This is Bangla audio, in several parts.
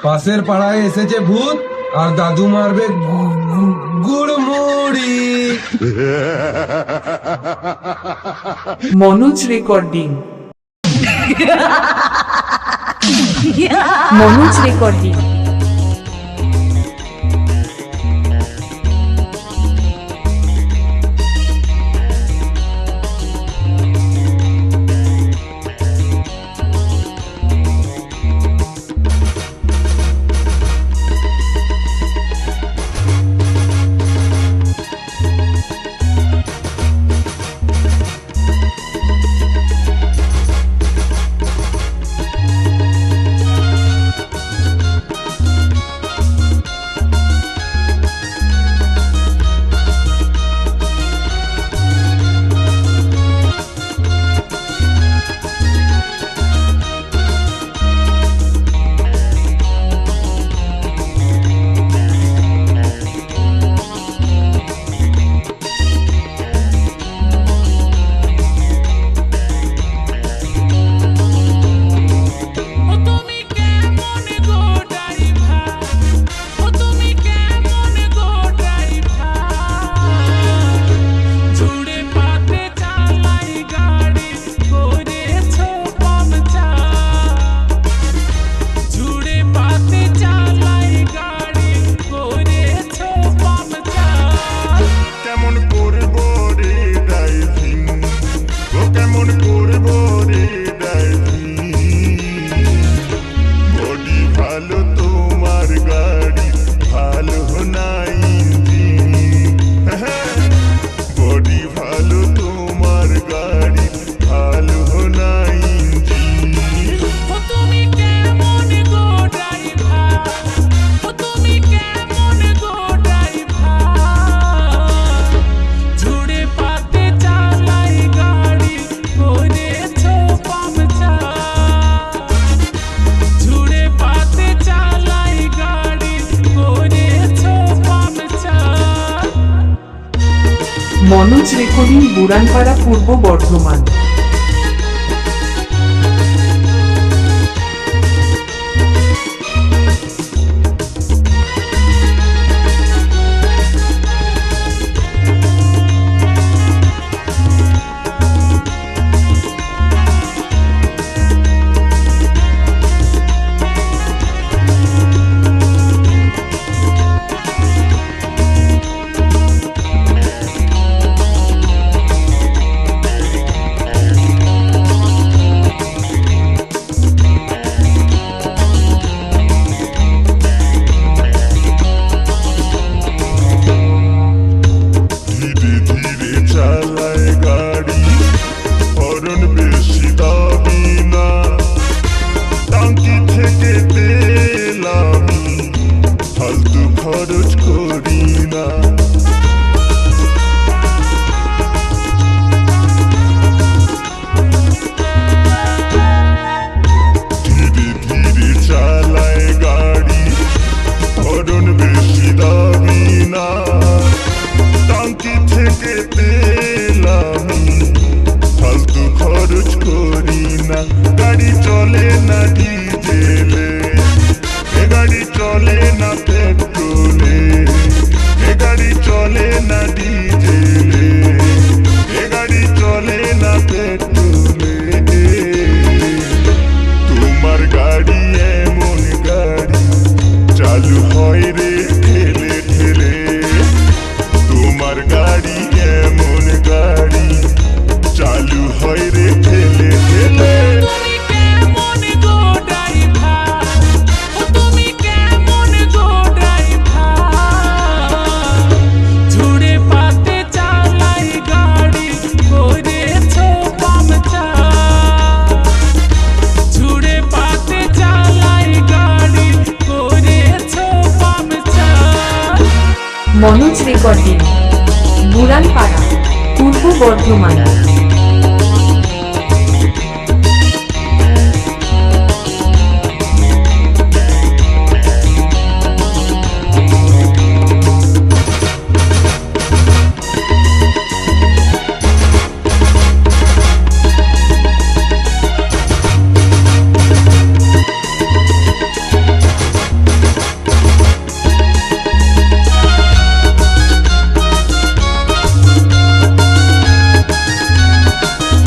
পাশের পাড়ায় এসেছে ভূত আর দাদু মারবে গুড়মুড়ি। Manoj recording. Manoj recording. Manoj recording, Buranpara, Purba Bardhaman. Manoj recording, Buranpara, Purba Bardhaman.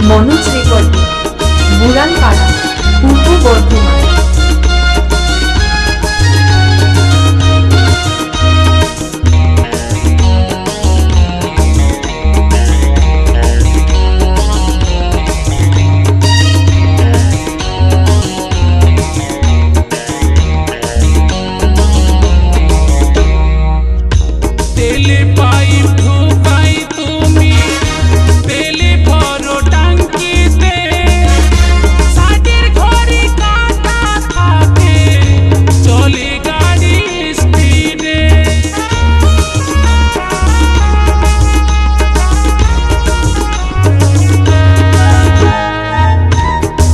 Manoj recording বুরানপাড়া পূর্ব বর্ধমান। তেলে পাইপ ঢুকাই তুমি, তেলে ভরো টাঙ্কিতে, ষাটের ঘরে কাটা থাকে, চলে গাড়ি স্পিডে।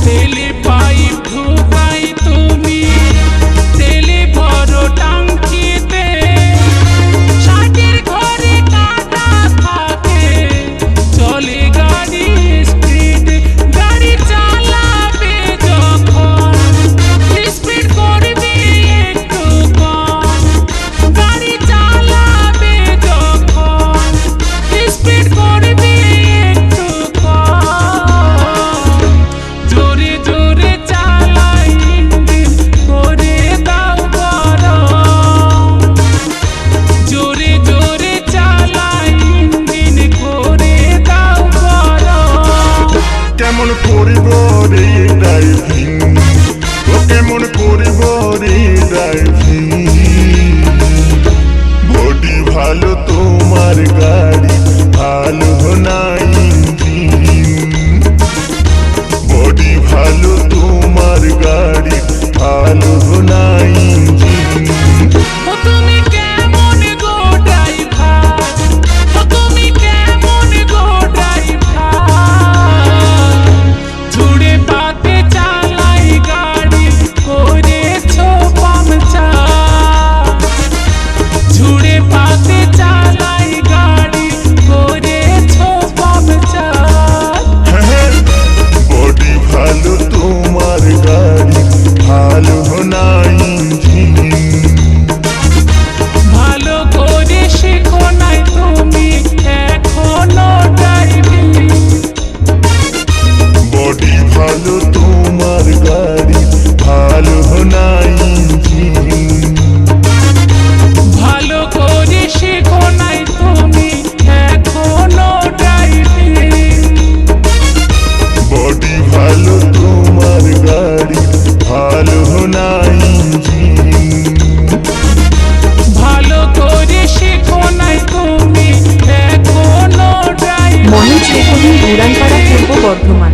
তেলে পাইপ ঢুকাই তুমি, তেলে ভরো টাঙ্কিতে, ষাটের ঘরে কাটা থাকে, চলে গাড়ি স্পিড। গাড়ি চালাবে যখন স্পিড করবে একটু কম, গাড়ি চালাবে যখন স্পিড করবে একটু কম। জোরে জোরে চালাই ইঞ্জিন করে দাও গরম, জোরে জোরে চালাই ইঞ্জিন করে দাও গরম। কেমন করিব রে ড্রাইভিং, ও কেমন করিব রে ড্রাইভিং। বডি ভালো তোমার গাড়ি ভালো না ইঞ্জিন, বডি ভালো তোমার গাড়ি ভালো না ইঞ্জিন। ও তুমি কেমন গো ড্রাইভার, ও তুমি কেমন গো ড্রাইভার। ঝুড়ে পাতে চালাই গাড়ি করেছো পাংচার, ঝুড়ে পাতে চালাই গাড়ি করেছো পাংচার। বডি ভালো তোমার গাড়ি ভালো না ইঞ্জিন, ভালো করে শেখো নাই তুমি এখনো ড্রাইভিং। বডি ভালো তোমার গাড়ি ভালো না ইঞ্জিন। ভালো করে শেখো নাই তুমি এখনো ড্রাইভিং। বডি ভালো তোমার গাড়ি ভালো না ইঞ্জিন। ভালো করে শেখো নাই তুমি এখনো ড্রাইভিং। মনোজ রেকর্ডিং বুরানপাড়া পূর্ব বর্ধমান।